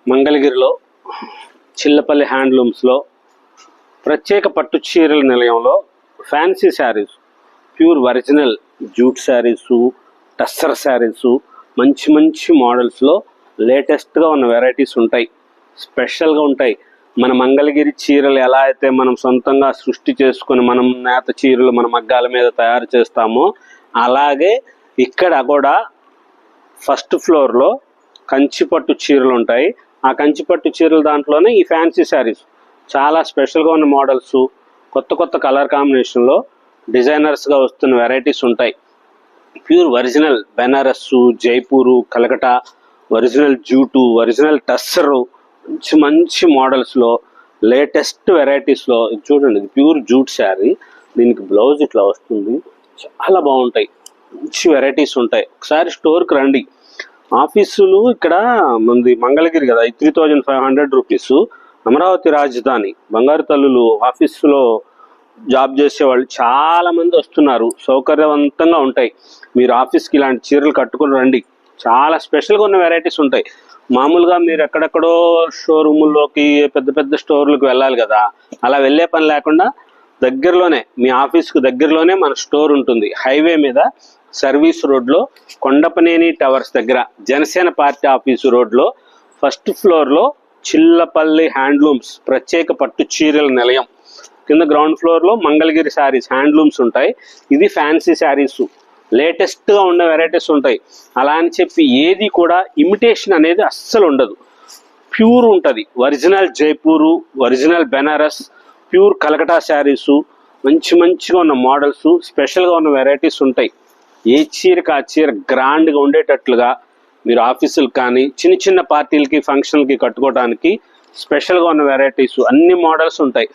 మంగళగిరిలో చిల్లపల్లి హ్యాండ్లూమ్స్లో ప్రత్యేక పట్టు చీరల నిలయంలో fancy saris, pure original jute saris, tussar saris, మంచి మంచి మోడల్స్లో లేటెస్ట్గా ఉన్న వెరైటీస్ ఉంటాయి. స్పెషల్గా ఉంటాయి. మన మంగళగిరి చీరలు ఎలా అయితే మనం సొంతంగా సృష్టి చేసుకుని మనం నేత చీరలు మన మగ్గాల మీద తయారు చేస్తామో అలాగే ఇక్కడ కూడా ఫస్ట్ ఫ్లోర్లో కంచిపట్టు చీరలు ఉంటాయి. ఆ కంచిపట్టు చీరలు దాంట్లోనే ఈ ఫ్యాన్సీ శారీస్ చాలా స్పెషల్గా ఉన్న మోడల్స్, కొత్త కొత్త కలర్ కాంబినేషన్లో డిజైనర్స్గా వస్తున్న వెరైటీస్ ఉంటాయి. Pure original Banaras, Jaipur, Calcutta, original jute, original tussar, మంచి మంచి మోడల్స్లో లేటెస్ట్ వెరైటీస్లో చూడండి. ఇది ప్యూర్ జూట్ శారీ, దీనికి బ్లౌజ్ ఇట్లా వస్తుంది. చాలా బాగుంటాయి, మంచి వెరైటీస్ ఉంటాయి. ఒకసారి స్టోర్కి రండి. ఆఫీసులు ఇక్కడ మంది మంగళగిరి కదా, 3500 రూపీస్. అమరావతి రాజధాని బంగారు తల్లులు ఆఫీసులో జాబ్ చేసేవాళ్ళు చాలా మంది వస్తున్నారు. సౌకర్యవంతంగా ఉంటాయి. మీరు ఆఫీస్కి ఇలాంటి చీరలు కట్టుకుని రండి. చాలా స్పెషల్గా ఉన్న వెరైటీస్ ఉంటాయి. మామూలుగా మీరు ఎక్కడెక్కడో షోరూముల్లోకి పెద్ద పెద్ద స్టోర్లకు వెళ్ళాలి కదా, అలా వెళ్ళే పని లేకుండా దగ్గరలోనే మీ ఆఫీస్కి దగ్గరలోనే మన స్టోర్ ఉంటుంది. హైవే మీద సర్వీస్ రోడ్లో కొండపనేని టవర్స్ దగ్గర జనసేన పార్టీ ఆఫీసు రోడ్లో ఫస్ట్ ఫ్లోర్లో చిల్లపల్లి హ్యాండ్లూమ్స్ ప్రత్యేక పట్టు చీరల నిలయం. కింద గ్రౌండ్ ఫ్లోర్లో మంగళగిరి శారీస్ హ్యాండ్లూమ్స్ ఉంటాయి. ఇది ఫ్యాన్సీ శారీస్, లేటెస్ట్గా ఉన్న వెరైటీస్ ఉంటాయి. అలా అని చెప్పి ఏది కూడా ఇమిటేషన్ అనేది అస్సలు ఉండదు. ప్యూర్ ఉంటుంది. Original Jaipur, original Banaras, pure Calcutta saris, మంచి మంచిగా ఉన్న మోడల్స్, స్పెషల్గా ఉన్న వెరైటీస్ ఉంటాయి. ఏ చీరకి ఆ చీర గ్రాండ్గా ఉండేటట్లుగా మీరు ఆఫీసులకు కానీ చిన్న చిన్న పార్టీలకి ఫంక్షన్లకి కట్టుకోవడానికి స్పెషల్గా ఉన్న వెరైటీస్ అన్ని మోడల్స్ ఉంటాయి.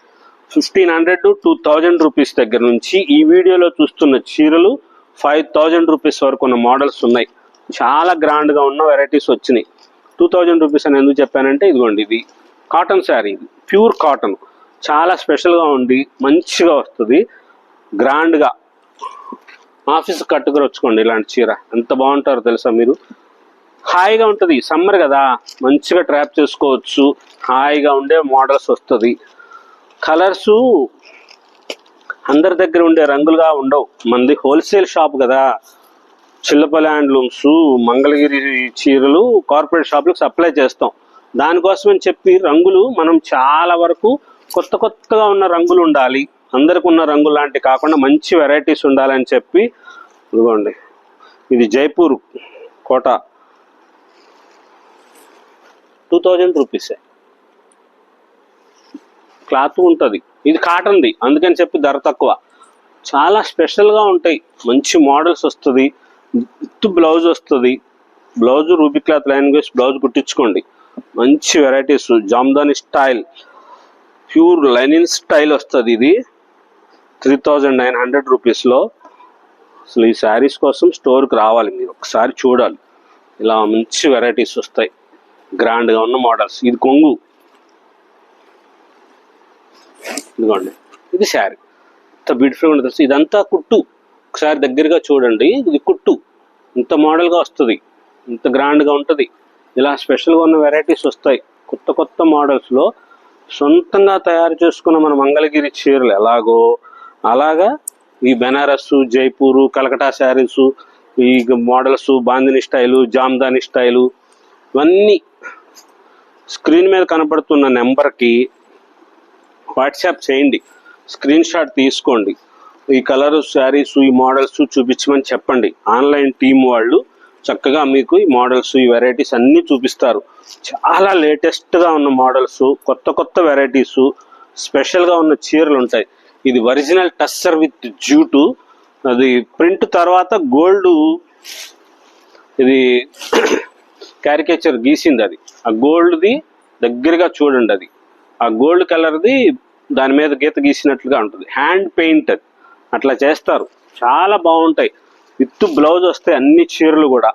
1500 to 2000 రూపీస్ దగ్గర నుంచి ఈ వీడియోలో చూస్తున్న చీరలు 5000 రూపీస్ వరకు ఉన్న మోడల్స్ ఉన్నాయి. చాలా గ్రాండ్గా ఉన్న వెరైటీస్ వచ్చినాయి. 2000 రూపీస్ అని ఎందుకు చెప్పానంటే ఇదిగోండి, ఇది కాటన్ శారీ, ఇది ప్యూర్ కాటన్, చాలా స్పెషల్గా ఉంది, మంచిగా వస్తుంది. గ్రాండ్గా ఆఫీస్కి కట్టుకుని వచ్చుకోండి. ఇలాంటి చీర ఎంత బాగుంటారో తెలుసా మీరు. హాయిగా ఉంటుంది. సమ్మర్ కదా, మంచిగా ట్రాప్ చేసుకోవచ్చు. హాయిగా ఉండే మోడల్స్ వస్తుంది. కలర్సు అందరి దగ్గర ఉండే రంగులుగా ఉండవు. మనది హోల్సేల్ షాప్ కదా, చిల్లపల్లి హ్యాండ్లూమ్స్, మంగళగిరి చీరలు కార్పొరేట్ షాపులకు సప్లై చేస్తాం. దానికోసమని చెప్పి రంగులు మనం చాలా వరకు కొత్త కొత్తగా ఉన్న రంగులు ఉండాలి, అందరికి ఉన్న రంగు లాంటి కాకుండా మంచి వెరైటీస్ ఉండాలని చెప్పి ఇదిగోండి, ఇది జైపూర్ కోట 2000 రూపీసే. క్లాత్ ఉంటుంది. ఇది కాటన్ది, అందుకని చెప్పి ధర తక్కువ. చాలా స్పెషల్గా ఉంటాయి. మంచి మోడల్స్ వస్తుంది. విత్ బ్లౌజ్ వస్తుంది. బ్లౌజ్ రూబీ క్లాత్ లైన్ వేసి బ్లౌజ్ కుట్టించుకోండి. మంచి varieties, Jamdani style, pure linen style వస్తుంది. ఇది 3900 రూపీస్లో. అసలు ఈ శారీస్ కోసం స్టోర్కి రావాలి, మీరు ఒకసారి చూడాలి. ఇలా మంచి వెరైటీస్ వస్తాయి, గ్రాండ్గా ఉన్న మోడల్స్. ఇది కొంగు, ఇదిగోండి, ఇది శారీ ఇంత బ్యూటిఫుల్గా ఉంటుంది. ఇదంతా కుట్టు, ఒకసారి దగ్గరగా చూడండి. ఇది కుట్టు ఇంత మోడల్గా వస్తుంది, ఇంత గ్రాండ్గా ఉంటుంది. ఇలా స్పెషల్గా ఉన్న వెరైటీస్ వస్తాయి. కొత్త కొత్త మోడల్స్లో సొంతంగా తయారు చేసుకున్న మన మంగళగిరి చీరలు ఎలాగో అలాగా ఈ బెనారస్సు, జైపూరు, కలకటా శారీసు, ఈ models, bandhani style, Jamdani style, ఇవన్నీ స్క్రీన్ మీద కనపడుతున్న నెంబర్కి వాట్సాప్ చేయండి. స్క్రీన్ షాట్ తీసుకోండి. ఈ కలర్ శారీస్, ఈ మోడల్స్ చూపించమని చెప్పండి. ఆన్లైన్ టీం వాళ్ళు చక్కగా మీకు ఈ మోడల్స్, ఈ వెరైటీస్ అన్నీ చూపిస్తారు. చాలా లేటెస్ట్గా ఉన్న మోడల్స్, కొత్త కొత్త వెరైటీస్, స్పెషల్గా ఉన్న చీరలు ఉంటాయి. ఇది ఒరిజినల్ టస్సర్ విత్ జూటు, అది ప్రింట్ తర్వాత గోల్డ్, ఇది క్యారికేచర్ గీసింది. అది ఆ గోల్డ్ది దగ్గరగా చూడండి. అది ఆ గోల్డ్ కలర్ది దాని మీద గీత గీసినట్లుగా ఉంటుంది. హ్యాండ్ పెయింట్ అది, అట్లా చేస్తారు. చాలా బాగుంటాయి. విత్ బ్లౌజ్ వస్తాయి అన్ని చీరలు కూడా.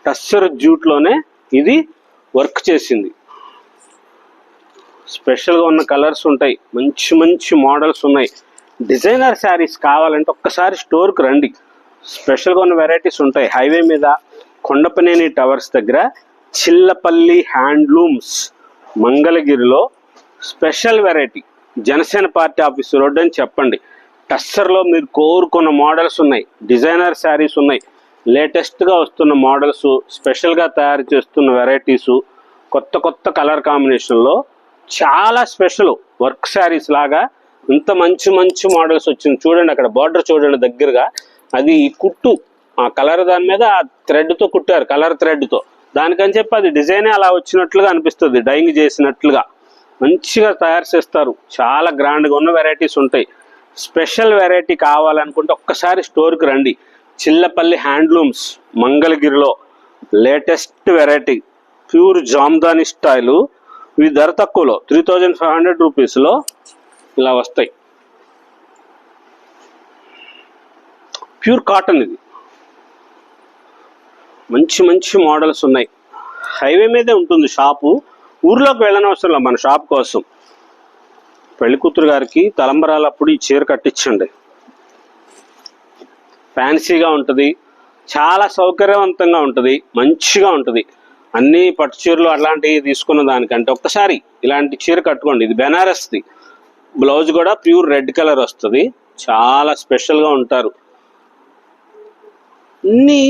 టస్సర్ జూట్లోనే ఇది వర్క్ చేసింది. స్పెషల్గా ఉన్న కలర్స్ ఉంటాయి. మంచి మంచి మోడల్స్ ఉన్నాయి. డిజైనర్ శారీస్ కావాలంటే ఒక్కసారి స్టోర్కి రండి. స్పెషల్గా ఉన్న వెరైటీస్ ఉంటాయి. హైవే మీద కొండపనేని టవర్స్ దగ్గర చిల్లపల్లి హ్యాండ్లూమ్స్ మంగళగిరిలో special variety. Janasena party office road అని చెప్పండి. టస్సర్లో మీరు కోరుకున్న మోడల్స్ ఉన్నాయి, డిజైనర్ శారీస్ ఉన్నాయి, లేటెస్ట్గా వస్తున్న మోడల్స్, స్పెషల్గా తయారు చేస్తున్న వెరైటీసు, కొత్త కొత్త కలర్ కాంబినేషన్లో చాలా స్పెషల్ వర్క్ శారీస్ లాగా ఇంత మంచి మంచి మోడల్స్ వచ్చింది. చూడండి అక్కడ బార్డర్ చూడండి దగ్గరగా, అది కుట్టు ఆ కలర్ దాని మీద ఆ థ్రెడ్తో కుట్టారు, కలర్ థ్రెడ్తో. దానికని చెప్పి అది డిజైనే అలా వచ్చినట్లుగా అనిపిస్తుంది, డైయింగ్ చేసినట్లుగా మంచిగా తయారు చేస్తారు. చాలా గ్రాండ్గా ఉన్న వెరైటీస్ ఉంటాయి. స్పెషల్ వెరైటీ కావాలనుకుంటే ఒక్కసారి స్టోర్కి రండి. చిల్లపల్లి హ్యాండ్లూమ్స్ మంగళగిరిలో latest variety pure Jamdani style. ఇవి ధర తక్కువలో 3500 రూపీస్లో ఇలా వస్తాయి. ప్యూర్ కాటన్, ఇది మంచి మంచి మోడల్స్ ఉన్నాయి. హైవే మీదే ఉంటుంది షాపు, ఊర్లోకి వెళ్ళనవసరం మన షాప్ కోసం. పెళ్లి కూతురు గారికి తలంబరాలప్పుడు ఈ చీర కట్టించండి. ఫ్యాన్సీగా ఉంటుంది, చాలా సౌకర్యవంతంగా ఉంటుంది, మంచిగా ఉంటుంది. అన్ని పట్టు చీరలు అట్లాంటివి తీసుకున్న దానికంటే ఒక్కసారి ఇలాంటి చీర కట్టుకోండి. ఇది బెనారస్ది, బ్లౌజ్ కూడా ప్యూర్ రెడ్ కలర్ వస్తుంది. చాలా స్పెషల్గా ఉంటారు. అన్నీ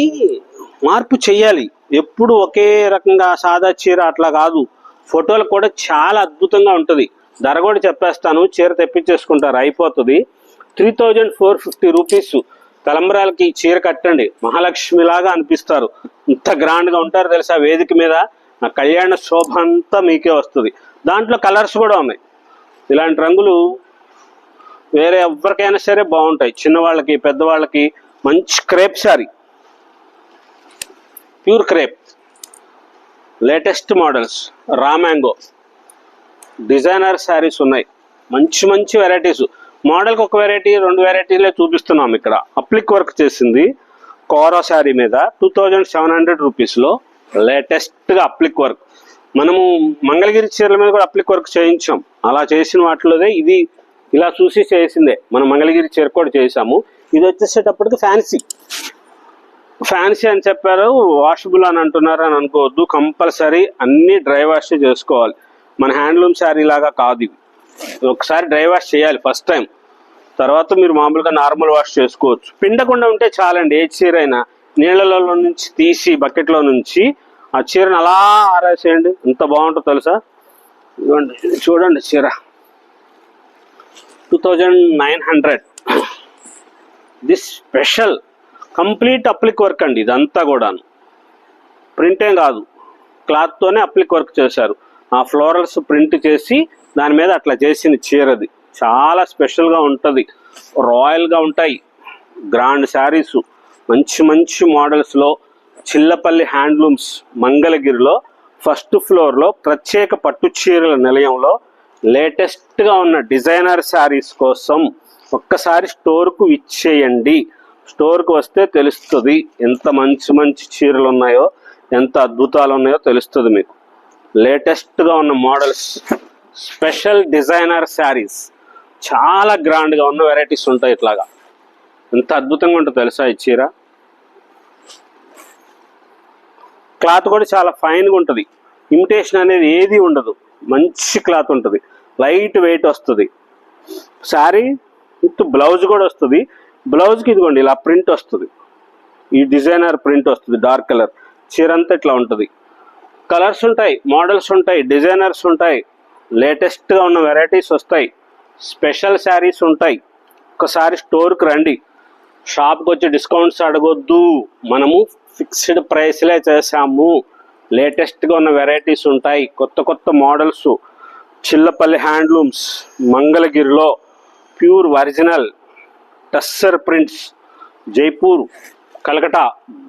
మార్పు చెయ్యాలి, ఎప్పుడు ఒకే రకంగా సాదా చీర అట్లా కాదు. ఫోటోలు కూడా చాలా అద్భుతంగా ఉంటుంది. ధర కూడా చెప్పేస్తాను, చీర తెప్పించేసుకుంటారు, అయిపోతుంది. 3450 రూపీస్. తలంబరాలకి చీర కట్టండి, మహాలక్ష్మిలాగా అనిపిస్తారు. ఇంత గ్రాండ్గా ఉంటారు తెలుసా వేదిక మీద. ఆ కళ్యాణ శోభ అంతా మీకే వస్తుంది. దాంట్లో కలర్స్ కూడా ఉన్నాయి. ఇలాంటి రంగులు వేరే ఎవరికైనా సరే బాగుంటాయి, చిన్నవాళ్ళకి పెద్దవాళ్ళకి. మంచి crepe sari, pure crepe, latest models, raw mango designer saris ఉన్నాయి. మంచి మంచి వెరైటీస్. మోడల్కి ఒక వెరైటీ 2 వెరైటీలే చూపిస్తున్నాం ఇక్కడ. అప్లిక్ వర్క్ చేసింది కోరా శారీ మీద 2700 రూపీస్లో లేటెస్ట్గా అప్లిక్ వర్క్. మనము మంగళగిరి చీరల మీద కూడా అప్లిక్ వర్క్ చేయించాం. అలా చేసిన వాటిలోదే ఇది, ఇలా చూసి చేసిందే. మనం మంగళగిరి చీర కూడా చేసాము. ఇది వచ్చేసేటప్పటికి ఫ్యాన్సీ అని చెప్పారు, వాషబుల్ అని అంటున్నారు అని అనుకోవద్దు. కంపల్సరీ అన్ని డ్రై వాష్ చేసుకోవాలి. మన హ్యాండ్లూమ్ శారీ లాగా కాదు ఇవి. ఒకసారి డ్రై వాష్ చేయాలి ఫస్ట్ టైం, తర్వాత మీరు మామూలుగా నార్మల్ వాష్ చేసుకోవచ్చు. పిండకుండా ఉంటే చాలండి. ఏ చీర అయినా నీళ్ళలో నుంచి తీసి బకెట్లో నుంచి ఆ చీరను అలా ఆరేసేయండి, ఎంత బాగుంటుందో తెలుసా. చూడండి చీర 2900. దిస్ స్పెషల్ కంప్లీట్ అప్లిక్ వర్క్ అండి. ఇదంతా కూడాను ప్రింటేం కాదు, క్లాత్తోనే అప్లిక్ వర్క్ చేశారు. ఆ ఫ్లోరల్స్ ప్రింట్ చేసి దాని మీద అట్లా చేసిన చీరది. చాలా స్పెషల్గా ఉంటుంది, రాయల్గా ఉంటాయి. గ్రాండ్ శారీసు, మంచి మంచి మోడల్స్లో చిల్లపల్లి హ్యాండ్లూమ్స్ మంగళగిరిలో ఫస్ట్ ఫ్లోర్లో ప్రత్యేక పట్టు చీరల నిలయంలో లేటెస్ట్గా ఉన్న డిజైనర్ శారీస్ కోసం ఒక్కసారి స్టోర్కు ఇచ్చేయండి. స్టోర్కు వస్తే తెలుస్తుంది ఎంత మంచి మంచి చీరలు ఉన్నాయో, ఎంత అద్భుతాలు ఉన్నాయో తెలుస్తుంది మీకు. లేటెస్ట్గా ఉన్న మోడల్స్, స్పెషల్ డిజైనర్ శారీస్, చాలా గ్రాండ్గా ఉన్న వెరైటీస్ ఉంటాయి. ఇట్లాగా ఎంత అద్భుతంగా ఉంటుంది తెలుసా ఈ చీర. క్లాత్ కూడా చాలా ఫైన్గా ఉంటుంది, ఇమిటేషన్ అనేది ఏది ఉండదు, మంచి క్లాత్ ఉంటుంది, లైట్ వెయిట్ వస్తుంది. శారీ విత్ బ్లౌజ్ కూడా వస్తుంది. బ్లౌజ్కి ఇదిగోండి ఇలా ప్రింట్ వస్తుంది, ఈ డిజైనర్ ప్రింట్ వస్తుంది, డార్క్ కలర్. చీర అంతా ఇట్లా ఉంటుంది. కలర్స్ ఉంటాయి, మోడల్స్ ఉంటాయి, డిజైనర్స్ ఉంటాయి, లేటెస్ట్గా ఉన్న వెరైటీస్ వస్తాయి, స్పెషల్ శారీస్ ఉంటాయి. ఒకసారి స్టోర్కి రండి. షాప్కి వచ్చి డిస్కౌంట్స్ అడగొద్దు, మనము ఫిక్స్డ్ ప్రైస్లే చేసాము. లేటెస్ట్గా ఉన్న వెరైటీస్ ఉంటాయి, కొత్త కొత్త మోడల్స్. చిల్లపల్లి హ్యాండ్లూమ్స్ మంగళగిరిలో pure original tussar prints, Jaipur, Calcutta,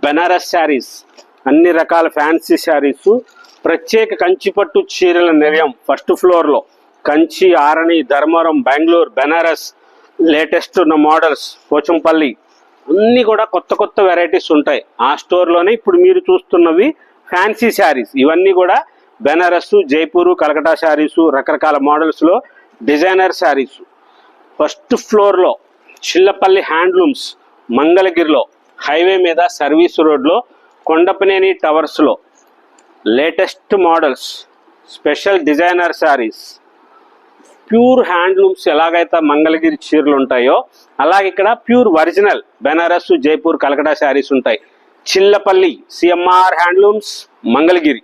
Banaras saris, అన్ని రకాల ఫ్యాన్సీ శారీస్. ప్రత్యేక కంచిపట్టు చీరల నిలయం ఫస్ట్ ఫ్లోర్లో. కంచి, ఆరణి, ధర్మవరం, బెంగళూరు, బెనారస్, లేటెస్ట్ ఉన్న మోడల్స్, పోచంపల్లి, అన్నీ కూడా కొత్త కొత్త వెరైటీస్ ఉంటాయి ఆ స్టోర్లోనే. ఇప్పుడు మీరు చూస్తున్నవి ఫ్యాన్సీ శారీస్, ఇవన్నీ కూడా బెనారస్, జైపూరు, కలకటా శారీసు, రకరకాల మోడల్స్లో డిజైనర్ శారీసు. ఫస్ట్ ఫ్లోర్లో చిల్లపల్లి హ్యాండ్లూమ్స్ మంగళగిరిలో, హైవే మీద సర్వీస్ రోడ్లో, కొండపనేని టవర్స్లో latest models, special designer saris, pure handlooms. ఎలాగైతే మంగళగిరి చీరలు ఉంటాయో అలాగే ఇక్కడ ప్యూర్ ఒరిజినల్ బెనారస్, జైపూర్, కలకటా శారీస్ ఉంటాయి. Chillapalli CMR handlooms, Mangalagiri.